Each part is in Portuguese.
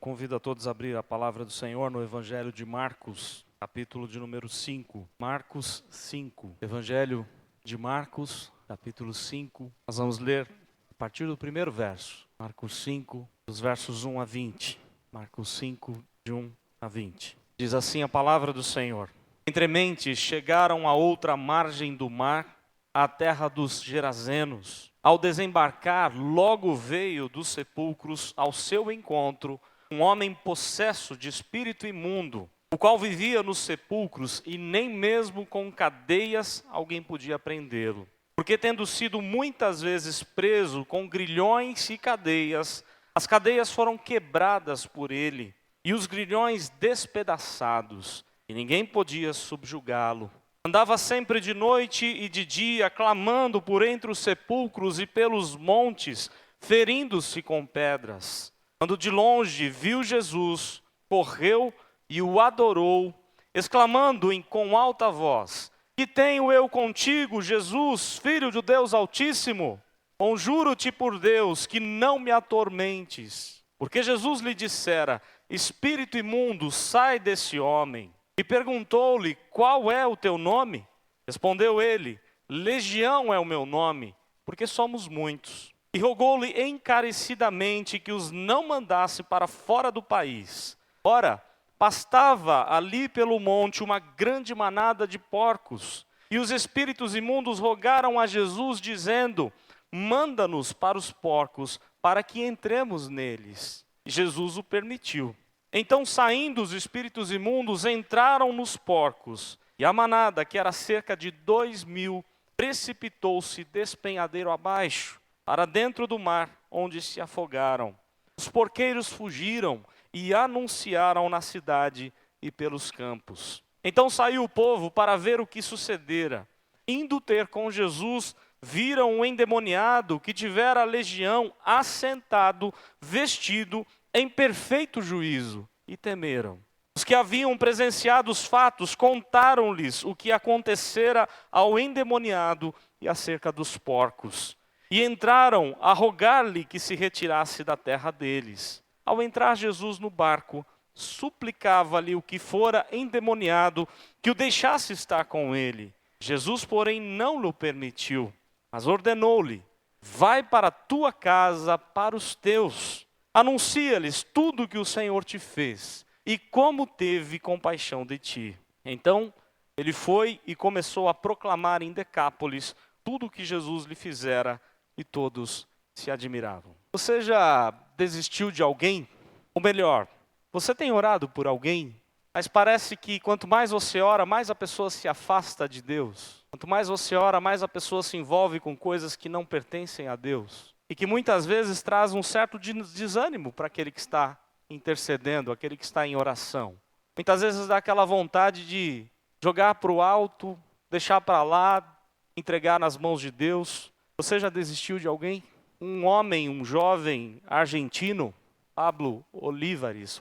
convido a todos a abrir a palavra do Senhor no Evangelho de Marcos, capítulo de número 5. Marcos 5. Evangelho de Marcos, capítulo 5. Nós vamos ler a partir do primeiro verso. Marcos 5, dos versos 1 a 20. Marcos 5, de 1 a 20. Diz assim a palavra do Senhor. Entre mentes chegaram à outra margem do mar, à terra dos Gerazenos. Ao desembarcar, logo veio dos sepulcros ao seu encontro um homem possesso de espírito imundo, o qual vivia nos sepulcros e nem mesmo com cadeias alguém podia prendê-lo. Porque tendo sido muitas vezes preso com grilhões e cadeias, as cadeias foram quebradas por ele e os grilhões despedaçados, e ninguém podia subjugá-lo. Andava sempre de noite e de dia, clamando por entre os sepulcros e pelos montes, ferindo-se com pedras. Quando de longe viu Jesus, correu e o adorou, exclamando com alta voz: Que tenho eu contigo, Jesus, Filho de Deus Altíssimo? Conjuro-te por Deus que não me atormentes. Porque Jesus lhe dissera: Espírito imundo, sai desse homem. E perguntou-lhe: Qual é o teu nome? Respondeu ele: Legião é o meu nome, porque somos muitos. E rogou-lhe encarecidamente que os não mandasse para fora do país. Ora, pastava ali pelo monte uma grande manada de porcos. E os espíritos imundos rogaram a Jesus, dizendo: Manda-nos para os porcos, para que entremos neles. E Jesus o permitiu. Então, saindo os espíritos imundos, entraram nos porcos, e a manada, que era cerca de 2.000, precipitou-se despenhadeiro abaixo, para dentro do mar, onde se afogaram. Os porqueiros fugiram e anunciaram na cidade e pelos campos. Então saiu o povo para ver o que sucedera. Indo ter com Jesus, viram um endemoniado que tivera a legião assentado, vestido em perfeito juízo, e temeram. Os que haviam presenciado os fatos contaram-lhes o que acontecera ao endemoniado e acerca dos porcos. E entraram a rogar-lhe que se retirasse da terra deles. Ao entrar Jesus no barco, suplicava-lhe o que fora endemoniado que o deixasse estar com ele. Jesus, porém, não lhe permitiu, mas ordenou-lhe: Vai para a tua casa, para os teus. Anuncia-lhes tudo o que o Senhor te fez e como teve compaixão de ti. Então ele foi e começou a proclamar em Decápolis tudo o que Jesus lhe fizera, e todos se admiravam. Você já desistiu de alguém? Ou melhor, você tem orado por alguém, mas parece que quanto mais você ora, mais a pessoa se afasta de Deus. Quanto mais você ora, mais a pessoa se envolve com coisas que não pertencem a Deus. E que muitas vezes traz um certo desânimo para aquele que está intercedendo, aquele que está em oração. Muitas vezes dá aquela vontade de jogar para o alto, deixar para lá, entregar nas mãos de Deus. Você já desistiu de alguém? Um homem, um jovem argentino, Pablo Olivares,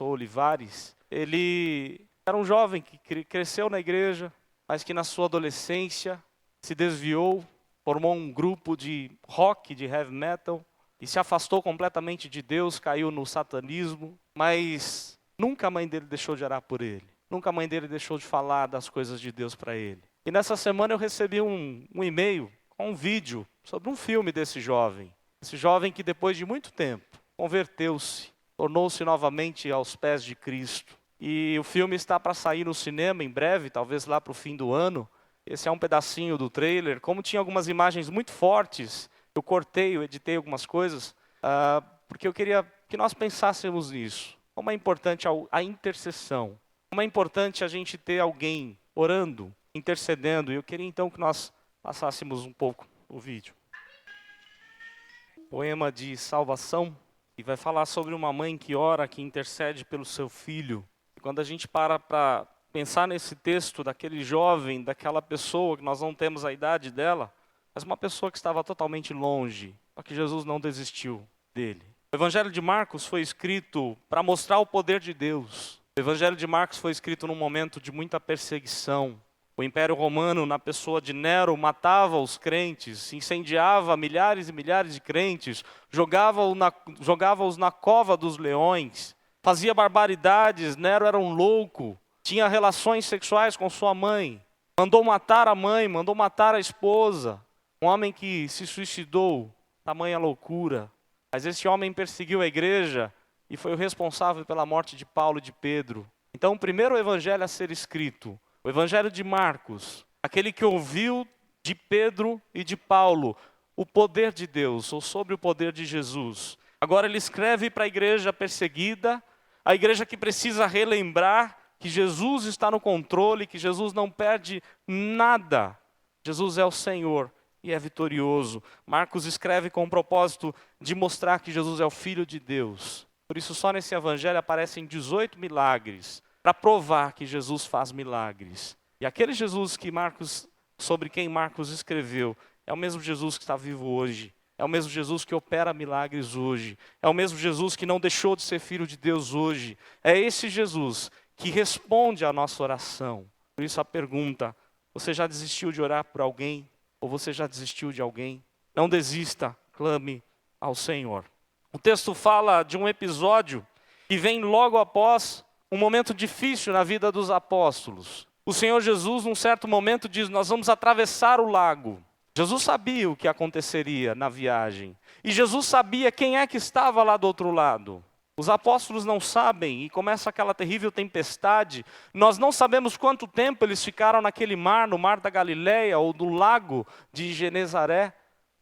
ele era um jovem que cresceu na igreja, mas que na sua adolescência se desviou, formou um grupo de rock, de heavy metal, e se afastou completamente de Deus, caiu no satanismo, mas nunca a mãe dele deixou de orar por ele. Nunca a mãe dele deixou de falar das coisas de Deus para ele. E nessa semana eu recebi um e-mail com um vídeo sobre um filme desse jovem. Esse jovem que depois de muito tempo converteu-se, tornou-se novamente aos pés de Cristo. E o filme está para sair no cinema em breve, talvez lá para o fim do ano. Esse é um pedacinho do trailer. Como tinha algumas imagens muito fortes, eu cortei, eu editei algumas coisas, porque eu queria que nós pensássemos nisso. Como é importante a intercessão. Como é importante a gente ter alguém orando, intercedendo. E eu queria então que nós passássemos um pouco o vídeo. Poema de salvação, e vai falar sobre uma mãe que ora, que intercede pelo seu filho. E quando a gente para pensar nesse texto daquele jovem, daquela pessoa, que nós não temos a idade dela, mas uma pessoa que estava totalmente longe, só que Jesus não desistiu dele. O Evangelho de Marcos foi escrito para mostrar o poder de Deus. O Evangelho de Marcos foi escrito num momento de muita perseguição. O Império Romano, na pessoa de Nero, matava os crentes, incendiava milhares e milhares de crentes, jogava-os na cova dos leões. fazia barbaridades, Nero era um louco, tinha relações sexuais com sua mãe, mandou matar a mãe, mandou matar a esposa, um homem que se suicidou, tamanha loucura. Mas esse homem perseguiu a igreja e foi o responsável pela morte de Paulo e de Pedro. Então o primeiro evangelho a ser escrito, o evangelho de Marcos, aquele que ouviu de Pedro e de Paulo o poder de Deus, ou sobre o poder de Jesus. Agora ele escreve para a igreja perseguida, a igreja que precisa relembrar que Jesus está no controle, que Jesus não perde nada. Jesus é o Senhor e é vitorioso. Marcos escreve com o propósito de mostrar que Jesus é o Filho de Deus. Por isso só nesse evangelho aparecem 18 milagres, para provar que Jesus faz milagres. E aquele Jesus sobre quem Marcos escreveu, é o mesmo Jesus que está vivo hoje. É o mesmo Jesus que opera milagres hoje. É o mesmo Jesus que não deixou de ser Filho de Deus hoje. É esse Jesus que responde à nossa oração. Por isso a pergunta, você já desistiu de orar por alguém? Ou você já desistiu de alguém? Não desista, clame ao Senhor. O texto fala de um episódio que vem logo após um momento difícil na vida dos apóstolos. O Senhor Jesus, num certo momento, diz, nós vamos atravessar o lago. Jesus sabia o que aconteceria na viagem. E Jesus sabia quem é que estava lá do outro lado. Os apóstolos não sabem, e começa aquela terrível tempestade. Nós não sabemos quanto tempo eles ficaram naquele mar, no mar da Galileia, ou no lago de Genezaré.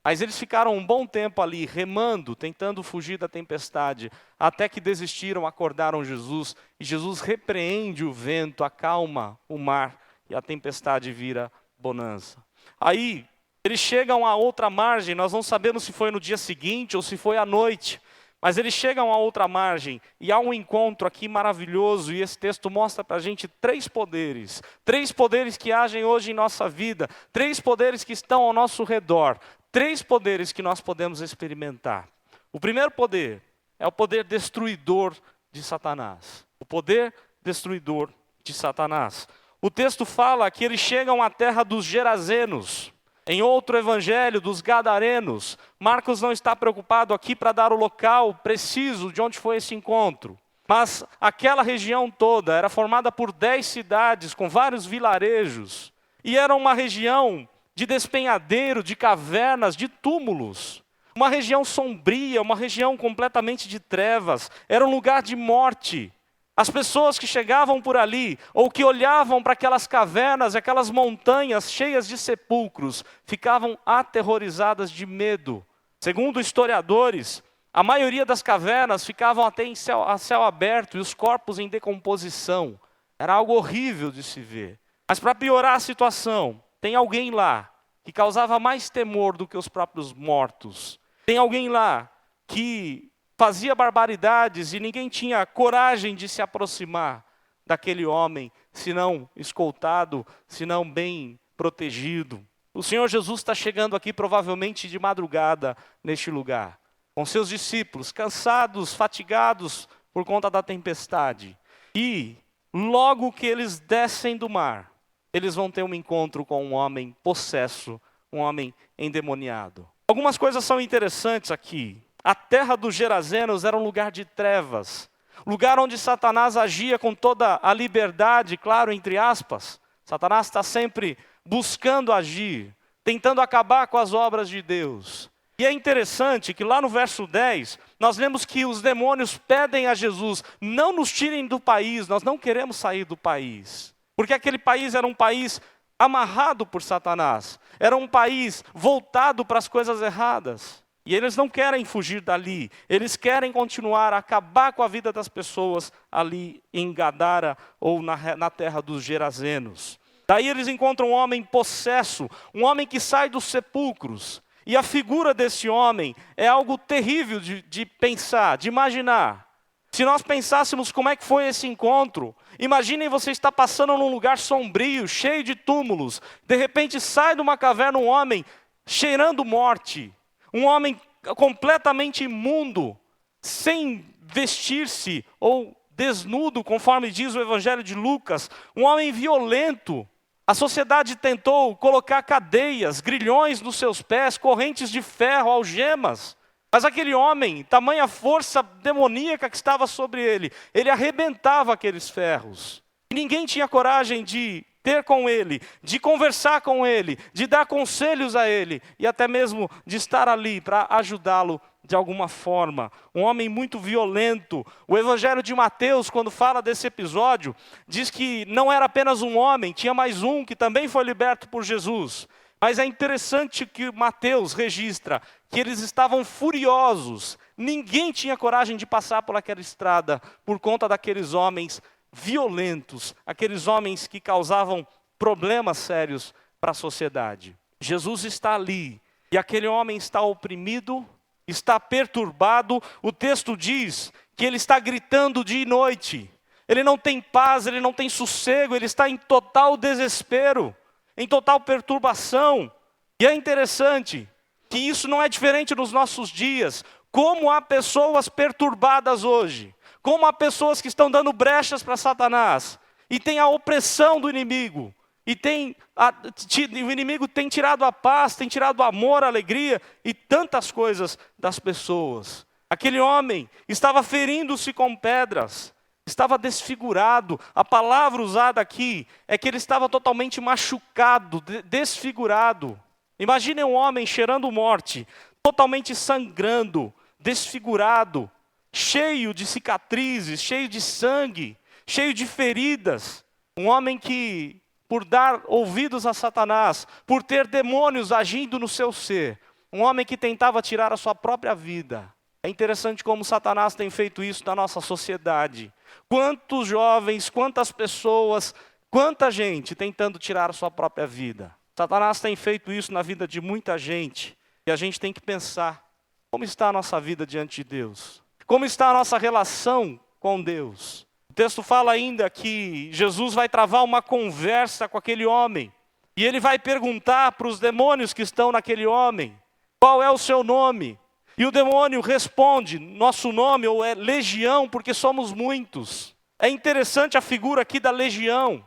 Mas eles ficaram um bom tempo ali, remando, tentando fugir da tempestade, até que desistiram, acordaram Jesus, e Jesus repreende o vento, acalma o mar, e a tempestade vira bonança. Aí, eles chegam à outra margem, nós não sabemos se foi no dia seguinte ou se foi à noite, mas eles chegam à outra margem, e há um encontro aqui maravilhoso, e esse texto mostra para a gente três poderes que agem hoje em nossa vida, três poderes que estão ao nosso redor, três poderes que nós podemos experimentar. O primeiro poder é o poder destruidor de Satanás. O poder destruidor de Satanás. O texto fala que eles chegam à terra dos Gerazenos. Em outro evangelho, dos Gadarenos. Marcos não está preocupado aqui para dar o local preciso de onde foi esse encontro. Mas aquela região toda era formada por 10 cidades, com vários vilarejos. E era uma região de despenhadeiro, de cavernas, de túmulos. Uma região sombria, uma região completamente de trevas. Era um lugar de morte. As pessoas que chegavam por ali, ou que olhavam para aquelas cavernas, aquelas montanhas cheias de sepulcros, ficavam aterrorizadas de medo. Segundo historiadores, a maioria das cavernas ficavam até a céu aberto e os corpos em decomposição. Era algo horrível de se ver. Mas para piorar a situação, tem alguém lá que causava mais temor do que os próprios mortos. Tem alguém lá que fazia barbaridades e ninguém tinha coragem de se aproximar daquele homem, senão escoltado, senão bem protegido. O Senhor Jesus está chegando aqui provavelmente de madrugada neste lugar, com seus discípulos, cansados, fatigados por conta da tempestade. E logo que eles descem do mar, eles vão ter um encontro com um homem possesso, um homem endemoniado. Algumas coisas são interessantes aqui. A terra dos Gerazenos era um lugar de trevas, lugar onde Satanás agia com toda a liberdade, claro, entre aspas. Satanás está sempre buscando agir, tentando acabar com as obras de Deus. E é interessante que lá no verso 10, nós lemos que os demônios pedem a Jesus, não nos tirem do país, nós não queremos sair do país. Porque aquele país era um país amarrado por Satanás, era um país voltado para as coisas erradas. E eles não querem fugir dali, eles querem continuar a acabar com a vida das pessoas ali em Gadara ou na terra dos Gerazenos. Daí eles encontram um homem possesso, um homem que sai dos sepulcros. E a figura desse homem é algo terrível de pensar, de imaginar. Se nós pensássemos como é que foi esse encontro, imaginem você estar passando num lugar sombrio, cheio de túmulos. De repente sai de uma caverna um homem cheirando morte. Um homem completamente imundo, sem vestir-se ou desnudo, conforme diz o Evangelho de Lucas. Um homem violento. A sociedade tentou colocar cadeias, grilhões nos seus pés, correntes de ferro, algemas. Mas aquele homem, tamanha força demoníaca que estava sobre ele arrebentava aqueles ferros. E ninguém tinha coragem de ter com ele, de conversar com ele, de dar conselhos a ele, e até mesmo de estar ali para ajudá-lo de alguma forma. Um homem muito violento. O Evangelho de Mateus, quando fala desse episódio, diz que não era apenas um homem, tinha mais um que também foi liberto por Jesus. Mas é interessante que Mateus registra que eles estavam furiosos. Ninguém tinha coragem de passar por aquela estrada por conta daqueles homens violentos, aqueles homens que causavam problemas sérios para a sociedade. Jesus está ali e aquele homem está oprimido, está perturbado. O texto diz que ele está gritando dia e noite. Ele não tem paz, ele não tem sossego, ele está em total desespero, em total perturbação. E é interessante que isso não é diferente nos nossos dias. Como há pessoas perturbadas hoje, como há pessoas que estão dando brechas para Satanás, e tem a opressão do inimigo, o inimigo tem tirado a paz, tem tirado o amor, a alegria, e tantas coisas das pessoas. Aquele homem estava ferindo-se com pedras, estava desfigurado. A palavra usada aqui é que ele estava totalmente machucado, desfigurado. Imagine um homem cheirando morte, totalmente sangrando, desfigurado, cheio de cicatrizes, cheio de sangue, cheio de feridas. Um homem que, por dar ouvidos a Satanás, por ter demônios agindo no seu ser, um homem que tentava tirar a sua própria vida. É interessante como Satanás tem feito isso na nossa sociedade. Quantos jovens, quantas pessoas, quanta gente tentando tirar a sua própria vida. Satanás tem feito isso na vida de muita gente. E a gente tem que pensar, como está a nossa vida diante de Deus? Como está a nossa relação com Deus? O texto fala ainda que Jesus vai travar uma conversa com aquele homem. E ele vai perguntar para os demônios que estão naquele homem, qual é o seu nome? E o demônio responde, nosso nome ou é legião, porque somos muitos. É interessante a figura aqui da legião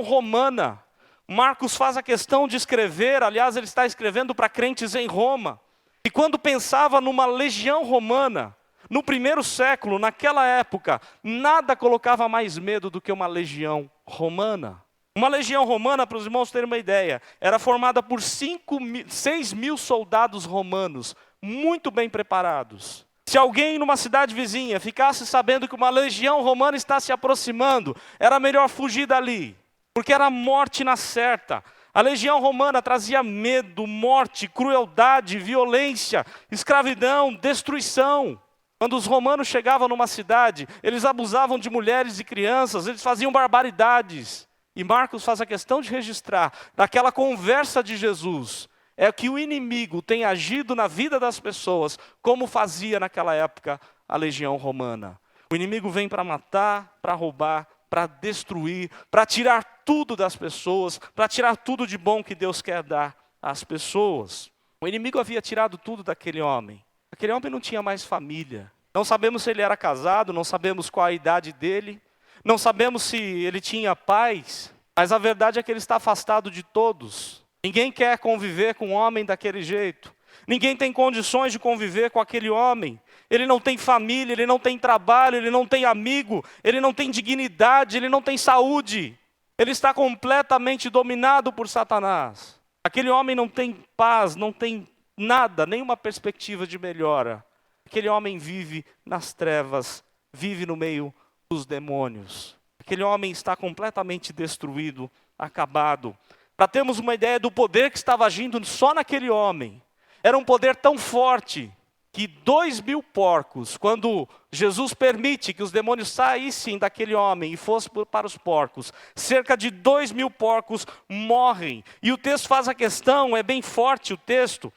romana. Marcos faz a questão de escrever, aliás, ele está escrevendo para crentes em Roma. E quando pensava numa legião romana, no primeiro século, naquela época, nada colocava mais medo do que uma legião romana. Uma legião romana, para os irmãos terem uma ideia, era formada por 6 mil soldados romanos, muito bem preparados. Se alguém numa cidade vizinha ficasse sabendo que uma legião romana está se aproximando, era melhor fugir dali, porque era morte na certa. A legião romana trazia medo, morte, crueldade, violência, escravidão, destruição. Quando os romanos chegavam numa cidade, eles abusavam de mulheres e crianças, eles faziam barbaridades. E Marcos faz a questão de registrar, naquela conversa de Jesus, é que o inimigo tem agido na vida das pessoas, como fazia naquela época a legião romana. O inimigo vem para matar, para roubar, para destruir, para tirar tudo das pessoas, para tirar tudo de bom que Deus quer dar às pessoas. O inimigo havia tirado tudo daquele homem. Aquele homem não tinha mais família. Não sabemos se ele era casado, não sabemos qual a idade dele, não sabemos se ele tinha pais, mas a verdade é que ele está afastado de todos. Ninguém quer conviver com um homem daquele jeito. Ninguém tem condições de conviver com aquele homem. Ele não tem família, ele não tem trabalho, ele não tem amigo, ele não tem dignidade, ele não tem saúde. Ele está completamente dominado por Satanás. Aquele homem não tem paz, não tem nada, nenhuma perspectiva de melhora. Aquele homem vive nas trevas, vive no meio dos demônios. Aquele homem está completamente destruído, acabado. Para termos uma ideia do poder que estava agindo só naquele homem, era um poder tão forte que 2.000 porcos, quando Jesus permite que os demônios saíssem daquele homem e fossem para os porcos, cerca de 2.000 porcos morrem. E o texto faz a questão, é bem forte o texto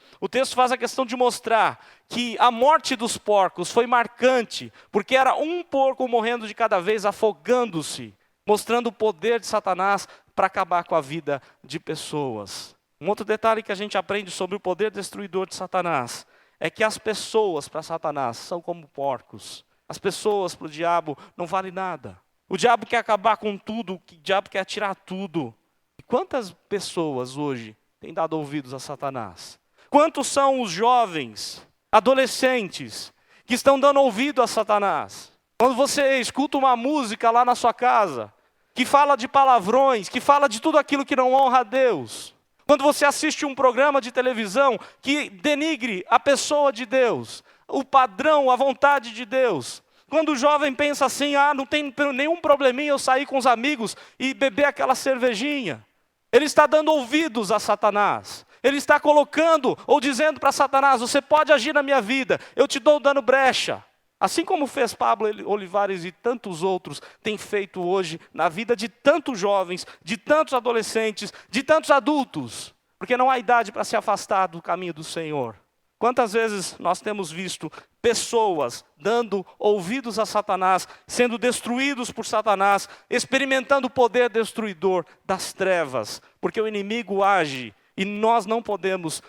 faz a questão de mostrar que a morte dos porcos foi marcante, porque era um porco morrendo de cada vez, afogando-se, mostrando o poder de Satanás para acabar com a vida de pessoas. Um outro detalhe que a gente aprende sobre o poder destruidor de Satanás é que as pessoas para Satanás são como porcos. As pessoas para o diabo não valem nada. O diabo quer acabar com tudo, o diabo quer tirar tudo. E quantas pessoas hoje têm dado ouvidos a Satanás? Quantos são os jovens, adolescentes que estão dando ouvido a Satanás. Quando você escuta uma música lá na sua casa, que fala de palavrões, que fala de tudo aquilo que não honra a Deus. Quando você assiste um programa de televisão que denigre a pessoa de Deus, o padrão, a vontade de Deus. Quando o jovem pensa assim, não tem nenhum probleminha eu sair com os amigos e beber aquela cervejinha. Ele está dando ouvidos a Satanás. Ele está colocando ou dizendo para Satanás, você pode agir na minha vida, eu te dou dando brecha. Assim como fez Pablo Olivares e tantos outros têm feito hoje na vida de tantos jovens, de tantos adolescentes, de tantos adultos. Porque não há idade para se afastar do caminho do Senhor. Quantas vezes nós temos visto pessoas dando ouvidos a Satanás, sendo destruídos por Satanás, experimentando o poder destruidor das trevas. Porque o inimigo age e nós não podemos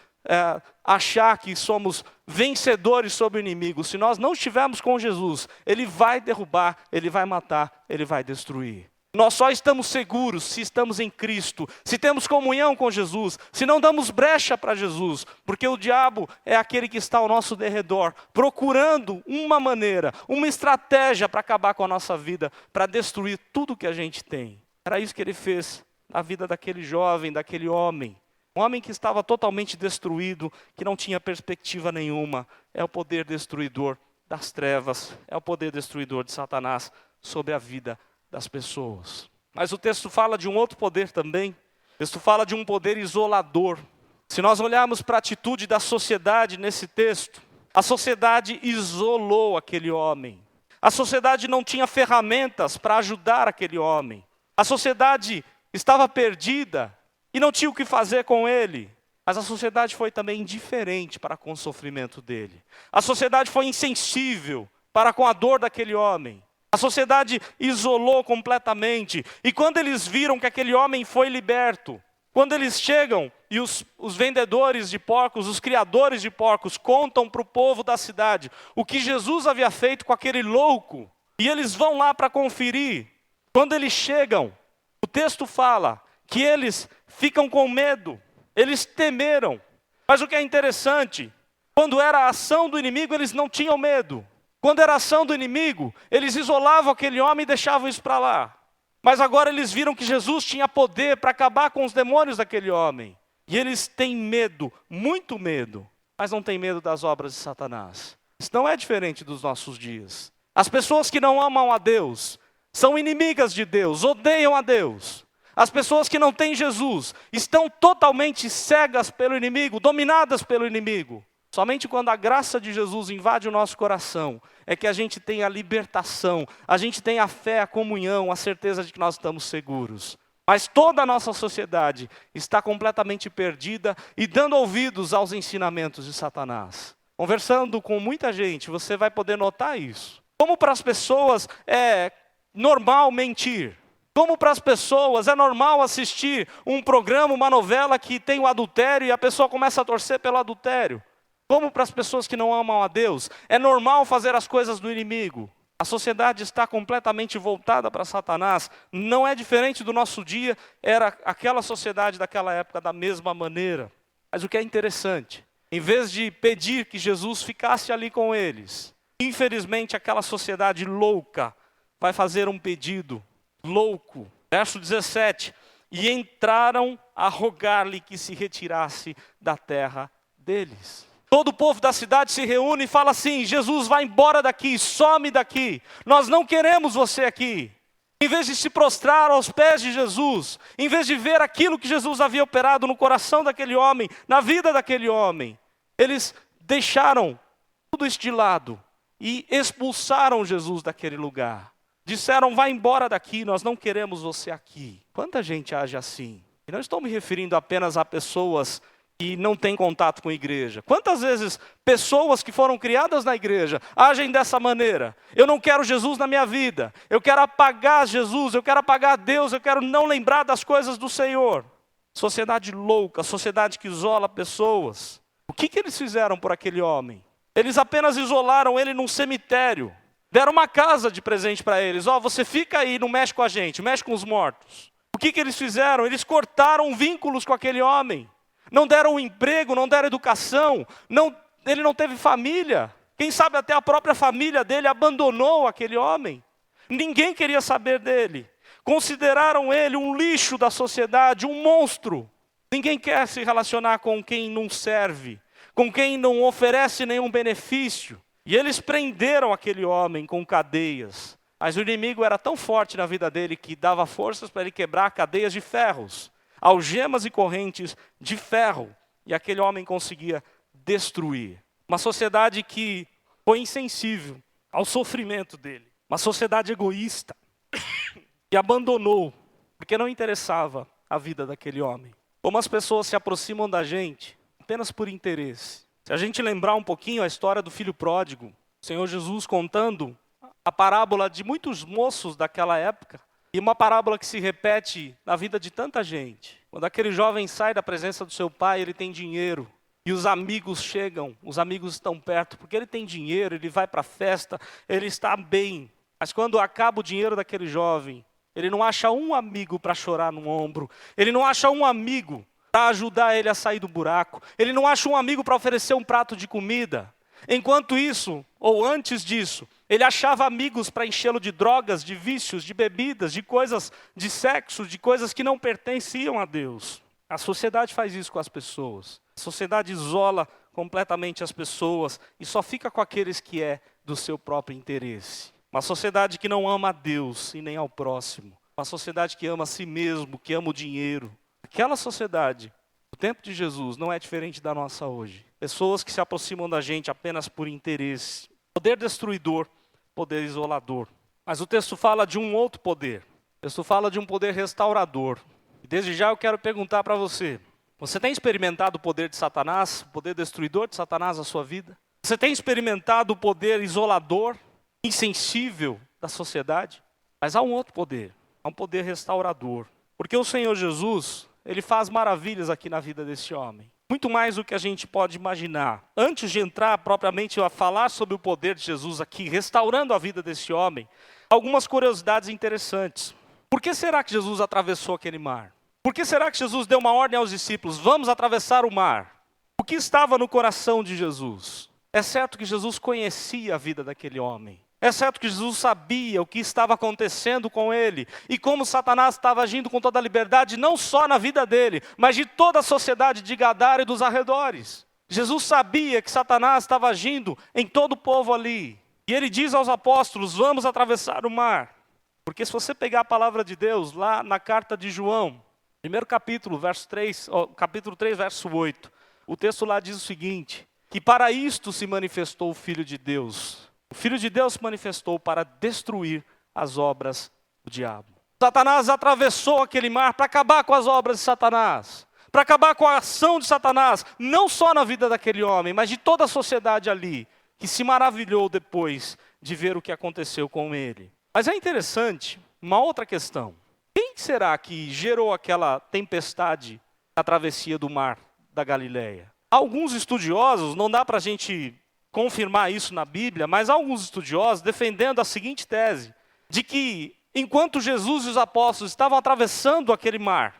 achar que somos vencedores sobre o inimigo. Se nós não estivermos com Jesus, ele vai derrubar, ele vai matar, ele vai destruir. Nós só estamos seguros se estamos em Cristo, se temos comunhão com Jesus, se não damos brecha para Jesus, porque o diabo é aquele que está ao nosso derredor, procurando uma maneira, uma estratégia para acabar com a nossa vida, para destruir tudo que a gente tem. Era isso que ele fez na vida daquele jovem, daquele homem. Um homem que estava totalmente destruído, que não tinha perspectiva nenhuma. É o poder destruidor das trevas, é o poder destruidor de Satanás sobre a vida das pessoas. Mas o texto fala de um outro poder também. O texto fala de um poder isolador. Se nós olharmos para a atitude da sociedade nesse texto, a sociedade isolou aquele homem. A sociedade não tinha ferramentas para ajudar aquele homem. A sociedade estava perdida e não tinha o que fazer com ele. Mas a sociedade foi também indiferente para com o sofrimento dele. A sociedade foi insensível para com a dor daquele homem. A sociedade isolou completamente. E quando eles viram que aquele homem foi liberto, quando eles chegam e os vendedores de porcos, os criadores de porcos, contam para o povo da cidade o que Jesus havia feito com aquele louco, e eles vão lá para conferir. Quando eles chegam, o texto fala que eles ficam com medo, eles temeram. Mas o que é interessante, quando era a ação do inimigo, eles não tinham medo. Quando era a ação do inimigo, eles isolavam aquele homem e deixavam isso para lá. Mas agora eles viram que Jesus tinha poder para acabar com os demônios daquele homem. E eles têm medo, muito medo, mas não têm medo das obras de Satanás. Isso não é diferente dos nossos dias. As pessoas que não amam a Deus são inimigas de Deus, odeiam a Deus. As pessoas que não têm Jesus estão totalmente cegas pelo inimigo, dominadas pelo inimigo. Somente quando a graça de Jesus invade o nosso coração é que a gente tem a libertação, a gente tem a fé, a comunhão, a certeza de que nós estamos seguros. Mas toda a nossa sociedade está completamente perdida e dando ouvidos aos ensinamentos de Satanás. Conversando com muita gente, você vai poder notar isso. Como para as pessoas é normal mentir. Como para as pessoas é normal assistir um programa, uma novela que tem o adultério e a pessoa começa a torcer pelo adultério. Como para as pessoas que não amam a Deus, é normal fazer as coisas do inimigo. A sociedade está completamente voltada para Satanás. Não é diferente do nosso dia, era aquela sociedade daquela época da mesma maneira. Mas o que é interessante, em vez de pedir que Jesus ficasse ali com eles, infelizmente aquela sociedade louca vai fazer um pedido louco. Verso 17, e entraram a rogar-lhe que se retirasse da terra deles. Todo o povo da cidade se reúne e fala assim, Jesus, vai embora daqui, some daqui, nós não queremos você aqui. Em vez de se prostrar aos pés de Jesus, em vez de ver aquilo que Jesus havia operado no coração daquele homem, na vida daquele homem, eles deixaram tudo isso de lado e expulsaram Jesus daquele lugar. Disseram, vai embora daqui, nós não queremos você aqui. Quanta gente age assim? E não estou me referindo apenas a pessoas que não têm contato com a igreja. Quantas vezes pessoas que foram criadas na igreja agem dessa maneira? Eu não quero Jesus na minha vida. Eu quero apagar Jesus, eu quero apagar Deus, eu quero não lembrar das coisas do Senhor. Sociedade louca, sociedade que isola pessoas. O que eles fizeram por aquele homem? Eles apenas isolaram ele num cemitério. Deram uma casa de presente para eles. Você fica aí, não mexe com a gente, mexe com os mortos. O que eles fizeram? Eles cortaram vínculos com aquele homem. Não deram emprego, não deram educação, ele não teve família. Quem sabe até a própria família dele abandonou aquele homem. Ninguém queria saber dele. Consideraram ele um lixo da sociedade, um monstro. Ninguém quer se relacionar com quem não serve, com quem não oferece nenhum benefício. E eles prenderam aquele homem com cadeias. Mas o inimigo era tão forte na vida dele que dava forças para ele quebrar cadeias de ferros, algemas e correntes de ferro. E aquele homem conseguia destruir. Uma sociedade que foi insensível ao sofrimento dele. Uma sociedade egoísta que abandonou, porque não interessava a vida daquele homem. Como as pessoas se aproximam da gente apenas por interesse. Se a gente lembrar um pouquinho a história do filho pródigo, o Senhor Jesus contando a parábola de muitos moços daquela época, e uma parábola que se repete na vida de tanta gente. Quando aquele jovem sai da presença do seu pai, ele tem dinheiro, e os amigos chegam, os amigos estão perto, porque ele tem dinheiro, ele vai para a festa, ele está bem. Mas quando acaba o dinheiro daquele jovem, ele não acha um amigo para chorar no ombro, ele não acha um amigo para ajudar ele a sair do buraco, ele não acha um amigo para oferecer um prato de comida. Enquanto isso, ou antes disso, ele achava amigos para enchê-lo de drogas, de vícios, de bebidas, de coisas, de sexo, de coisas que não pertenciam a Deus. A sociedade faz isso com as pessoas. A sociedade isola completamente as pessoas e só fica com aqueles que é do seu próprio interesse. Uma sociedade que não ama a Deus e nem ao próximo. Uma sociedade que ama a si mesmo, que ama o dinheiro. Aquela sociedade, no tempo de Jesus, não é diferente da nossa hoje. Pessoas que se aproximam da gente apenas por interesse. Poder destruidor, poder isolador. Mas o texto fala de um outro poder. O texto fala de um poder restaurador. E desde já eu quero perguntar para você. Você tem experimentado o poder de Satanás, o poder destruidor de Satanás na sua vida? Você tem experimentado o poder isolador, insensível da sociedade? Mas há um outro poder. Há um poder restaurador. Porque o Senhor Jesus, Ele faz maravilhas aqui na vida desse homem. Muito mais do que a gente pode imaginar. Antes de entrar propriamente a falar sobre o poder de Jesus aqui, restaurando a vida desse homem, algumas curiosidades interessantes. Por que será que Jesus atravessou aquele mar? Por que será que Jesus deu uma ordem aos discípulos? Vamos atravessar o mar. O que estava no coração de Jesus? É certo que Jesus conhecia a vida daquele homem. É certo que Jesus sabia o que estava acontecendo com ele e como Satanás estava agindo com toda a liberdade, não só na vida dele, mas de toda a sociedade de Gadara e dos arredores. Jesus sabia que Satanás estava agindo em todo o povo ali. E ele diz aos apóstolos, vamos atravessar o mar. Porque se você pegar a palavra de Deus lá na carta de João, primeiro capítulo, capítulo 3, verso 8, o texto lá diz o seguinte, que para isto se manifestou o Filho de Deus. O Filho de Deus se manifestou para destruir as obras do diabo. Satanás atravessou aquele mar para acabar com as obras de Satanás, para acabar com a ação de Satanás, não só na vida daquele homem, mas de toda a sociedade ali, que se maravilhou depois de ver o que aconteceu com ele. Mas é interessante, uma outra questão. Quem será que gerou aquela tempestade na travessia do mar da Galileia? Alguns estudiosos, não dá para a gente confirmar isso na Bíblia, mas há alguns estudiosos defendendo a seguinte tese, de que enquanto Jesus e os apóstolos estavam atravessando aquele mar,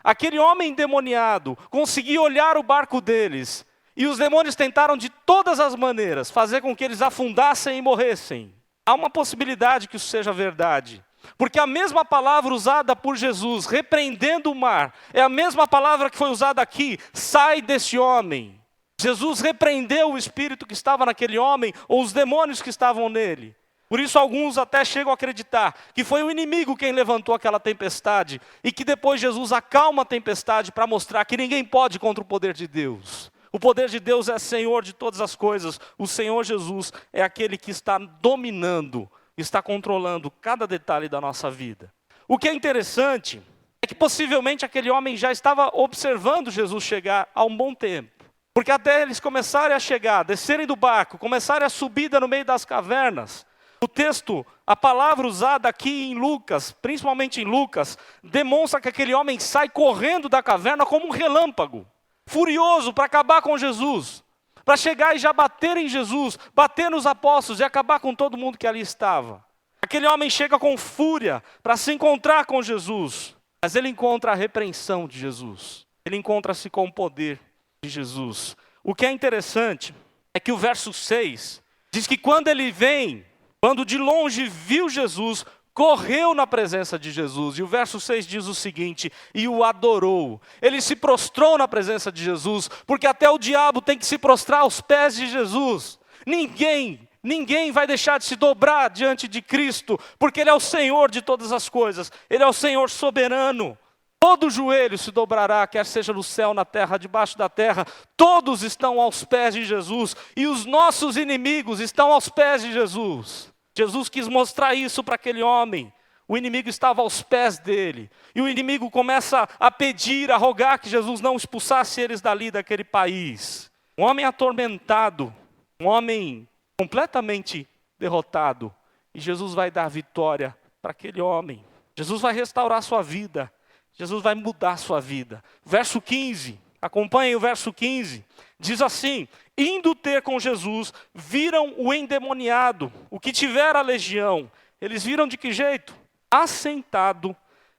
aquele homem endemoniado conseguia olhar o barco deles, e os demônios tentaram de todas as maneiras fazer com que eles afundassem e morressem. Há uma possibilidade que isso seja verdade, porque a mesma palavra usada por Jesus, repreendendo o mar, é a mesma palavra que foi usada aqui, sai desse homem. Jesus repreendeu o espírito que estava naquele homem, ou os demônios que estavam nele. Por isso alguns até chegam a acreditar que foi o inimigo quem levantou aquela tempestade, e que depois Jesus acalma a tempestade para mostrar que ninguém pode contra o poder de Deus. O poder de Deus é Senhor de todas as coisas, o Senhor Jesus é aquele que está dominando, está controlando cada detalhe da nossa vida. O que é interessante é que possivelmente aquele homem já estava observando Jesus chegar há um bom tempo. Porque até eles começarem a chegar, descerem do barco, começarem a subida no meio das cavernas, o texto, a palavra usada aqui em Lucas, principalmente em Lucas, demonstra que aquele homem sai correndo da caverna como um relâmpago, furioso para acabar com Jesus, para chegar e já bater em Jesus, bater nos apóstolos e acabar com todo mundo que ali estava. Aquele homem chega com fúria para se encontrar com Jesus, mas ele encontra a repreensão de Jesus, ele encontra-se com o poder de Jesus. O que é interessante é que o verso 6 diz que quando ele vem, quando de longe viu Jesus, correu na presença de Jesus. E o verso 6 diz o seguinte: e o adorou. Ele se prostrou na presença de Jesus, porque até o diabo tem que se prostrar aos pés de Jesus. Ninguém vai deixar de se dobrar diante de Cristo, porque Ele é o Senhor de todas as coisas. Ele é o Senhor soberano. Todo joelho se dobrará, quer seja no céu, na terra, debaixo da terra. Todos estão aos pés de Jesus. E os nossos inimigos estão aos pés de Jesus. Jesus quis mostrar isso para aquele homem. O inimigo estava aos pés dele. E o inimigo começa a pedir, a rogar que Jesus não expulsasse eles dali, daquele país. Um homem atormentado, um homem completamente derrotado. E Jesus vai dar vitória para aquele homem. Jesus vai restaurar sua vida. Jesus vai mudar a sua vida. Verso 15, acompanhem o verso 15. Diz assim: indo ter com Jesus, viram o endemoniado, o que tivera a legião. Eles viram de que jeito? Assentado,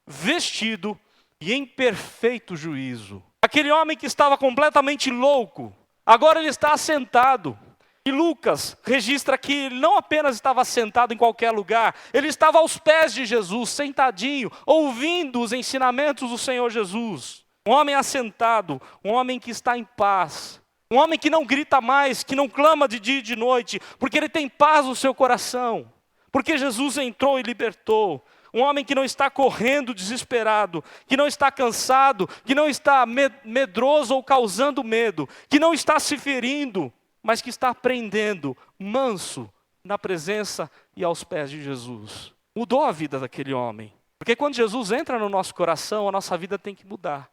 vestido e em perfeito juízo. Aquele homem que estava completamente louco, agora ele está assentado. E Lucas registra que ele não apenas estava sentado em qualquer lugar, ele estava aos pés de Jesus, sentadinho, ouvindo os ensinamentos do Senhor Jesus. Um homem assentado, um homem que está em paz, um homem que não grita mais, que não clama de dia e de noite, porque ele tem paz no seu coração, porque Jesus entrou e libertou. Um homem que não está correndo desesperado, que não está cansado, que não está medroso ou causando medo, que não está se ferindo, mas que está aprendendo, manso, na presença e aos pés de Jesus. Mudou a vida daquele homem. Porque quando Jesus entra no nosso coração, a nossa vida tem que mudar.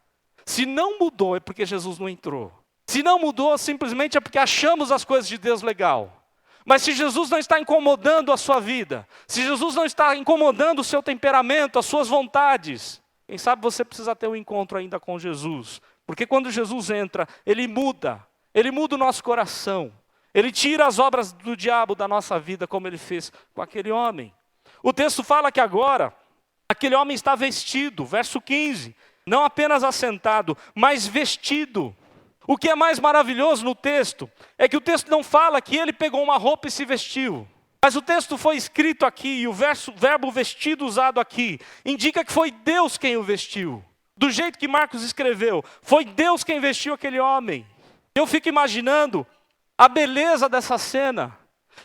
Se não mudou, é porque Jesus não entrou. Se não mudou, simplesmente é porque achamos as coisas de Deus legal. Mas se Jesus não está incomodando a sua vida, se Jesus não está incomodando o seu temperamento, as suas vontades, quem sabe você precisa ter um encontro ainda com Jesus. Porque quando Jesus entra, Ele muda o nosso coração. Ele tira as obras do diabo da nossa vida, como Ele fez com aquele homem. O texto fala que agora, aquele homem está vestido, verso 15, não apenas assentado, mas vestido. O que é mais maravilhoso no texto, é que o texto não fala que ele pegou uma roupa e se vestiu. Mas o texto foi escrito aqui, e o verbo vestido usado aqui, indica que foi Deus quem o vestiu. Do jeito que Marcos escreveu, foi Deus quem vestiu aquele homem. Eu fico imaginando a beleza dessa cena.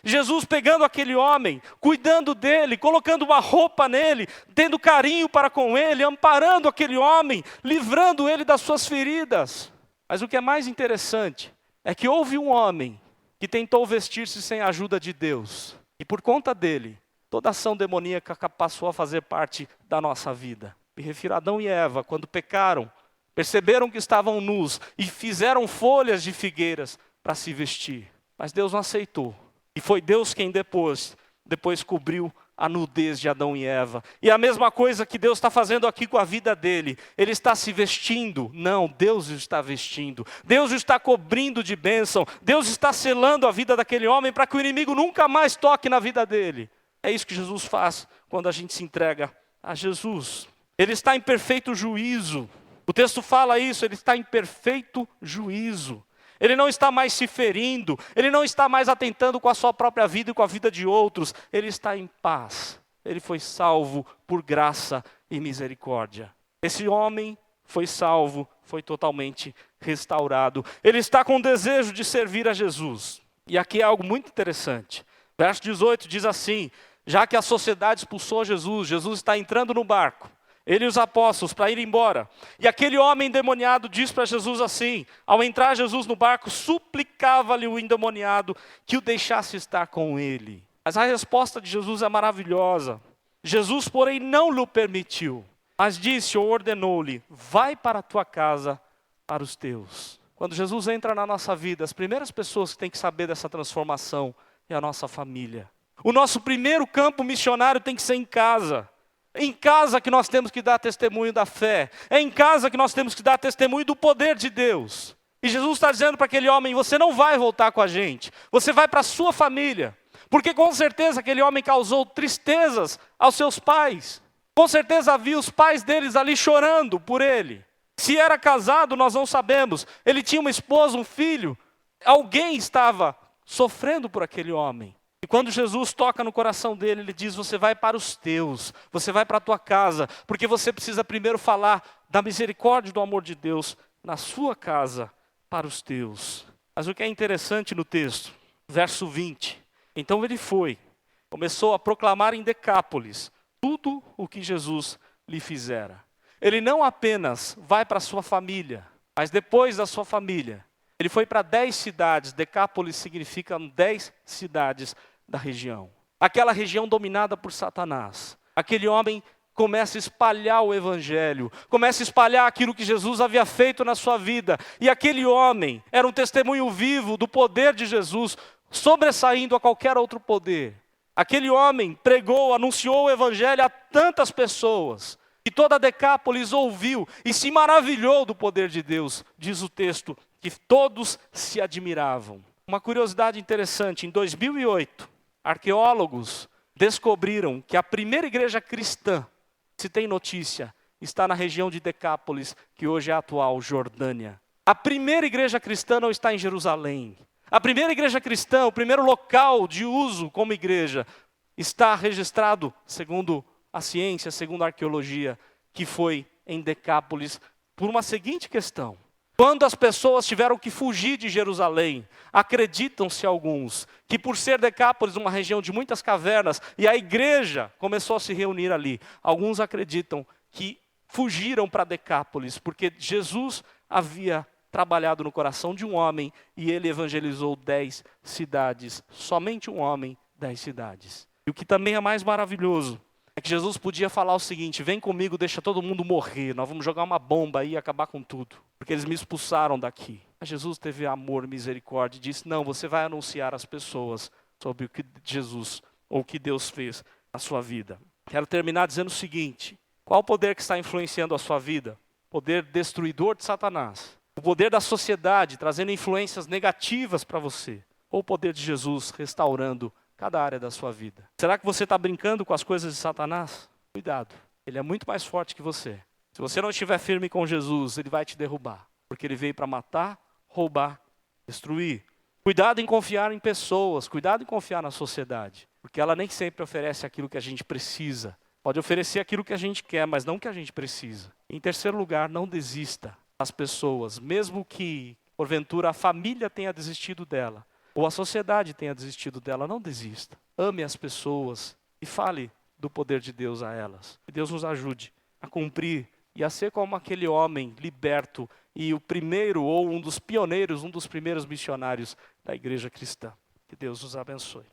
Jesus pegando aquele homem, cuidando dele, colocando uma roupa nele, tendo carinho para com ele, amparando aquele homem, livrando ele das suas feridas. Mas o que é mais interessante é que houve um homem que tentou vestir-se sem a ajuda de Deus. E por conta dele, toda ação demoníaca passou a fazer parte da nossa vida. Me refiro a Adão e Eva, quando pecaram, perceberam que estavam nus e fizeram folhas de figueiras para se vestir. Mas Deus não aceitou. E foi Deus quem depois cobriu a nudez de Adão e Eva. E a mesma coisa que Deus está fazendo aqui com a vida dele. Ele está se vestindo? Não, Deus o está vestindo. Deus o está cobrindo de bênção. Deus está selando a vida daquele homem para que o inimigo nunca mais toque na vida dele. É isso que Jesus faz quando a gente se entrega a Jesus. Ele está em perfeito juízo. O texto fala isso, ele está em perfeito juízo. Ele não está mais se ferindo, ele não está mais atentando com a sua própria vida e com a vida de outros. Ele está em paz. Ele foi salvo por graça e misericórdia. Esse homem foi salvo, foi totalmente restaurado. Ele está com desejo de servir a Jesus. E aqui é algo muito interessante. Verso 18 diz assim: já que a sociedade expulsou Jesus, Jesus está entrando no barco. Ele e os apóstolos para ir embora. E aquele homem endemoniado diz para Jesus assim, ao entrar Jesus no barco, suplicava-lhe o endemoniado que o deixasse estar com ele. Mas a resposta de Jesus é maravilhosa. Jesus, porém, não lhe permitiu, mas disse ou ordenou-lhe: vai para a tua casa, para os teus. Quando Jesus entra na nossa vida, as primeiras pessoas que têm que saber dessa transformação é a nossa família. O nosso primeiro campo missionário tem que ser em casa. É em casa que nós temos que dar testemunho da fé. É em casa que nós temos que dar testemunho do poder de Deus. E Jesus está dizendo para aquele homem: você não vai voltar com a gente. Você vai para a sua família. Porque com certeza aquele homem causou tristezas aos seus pais. Com certeza havia os pais deles ali chorando por ele. Se era casado, nós não sabemos. Ele tinha uma esposa, um filho. Alguém estava sofrendo por aquele homem. E quando Jesus toca no coração dele, ele diz: você vai para os teus, você vai para a tua casa, porque você precisa primeiro falar da misericórdia e do amor de Deus na sua casa para os teus. Mas o que é interessante no texto, verso 20, então ele foi, começou a proclamar em Decápolis tudo o que Jesus lhe fizera. Ele não apenas vai para a sua família, mas depois da sua família, ele foi para 10 cidades. Decápolis significa 10 cidades da região. Aquela região dominada por Satanás. Aquele homem começa a espalhar o evangelho, começa a espalhar aquilo que Jesus havia feito na sua vida. E aquele homem era um testemunho vivo do poder de Jesus, sobressaindo a qualquer outro poder. Aquele homem pregou, anunciou o evangelho a tantas pessoas, e toda Decápolis ouviu e se maravilhou do poder de Deus. Diz o texto que todos se admiravam. Uma curiosidade interessante, em 2008, arqueólogos descobriram que a primeira igreja cristã, se tem notícia, está na região de Decápolis, que hoje é a atual Jordânia. A primeira igreja cristã não está em Jerusalém. A primeira igreja cristã, o primeiro local de uso como igreja, está registrado, segundo a ciência, segundo a arqueologia, que foi em Decápolis, por uma seguinte questão. Quando as pessoas tiveram que fugir de Jerusalém, acreditam-se alguns que por ser Decápolis uma região de muitas cavernas, e a igreja começou a se reunir ali, alguns acreditam que fugiram para Decápolis, porque Jesus havia trabalhado no coração de um homem e ele evangelizou 10 cidades, somente um homem, 10 cidades. E o que também é mais maravilhoso é que Jesus podia falar o seguinte: vem comigo, deixa todo mundo morrer, nós vamos jogar uma bomba aí e acabar com tudo, porque eles me expulsaram daqui. Mas Jesus teve amor, misericórdia e disse: não, você vai anunciar às pessoas sobre o que Jesus, ou o que Deus fez na sua vida. Quero terminar dizendo o seguinte: qual o poder que está influenciando a sua vida? O poder destruidor de Satanás, o poder da sociedade trazendo influências negativas para você, ou o poder de Jesus restaurando cada área da sua vida? Será que você está brincando com as coisas de Satanás? Cuidado, ele é muito mais forte que você. Se você não estiver firme com Jesus, ele vai te derrubar, porque ele veio para matar, roubar, destruir. Cuidado em confiar em pessoas, cuidado em confiar na sociedade, porque ela nem sempre oferece aquilo que a gente precisa. Pode oferecer aquilo que a gente quer, mas não o que a gente precisa. Em terceiro lugar, não desista das pessoas, mesmo que, porventura, a família tenha desistido dela, ou a sociedade tenha desistido dela, não desista. Ame as pessoas e fale do poder de Deus a elas. Que Deus nos ajude a cumprir e a ser como aquele homem liberto e o primeiro ou um dos pioneiros, um dos primeiros missionários da igreja cristã. Que Deus nos abençoe.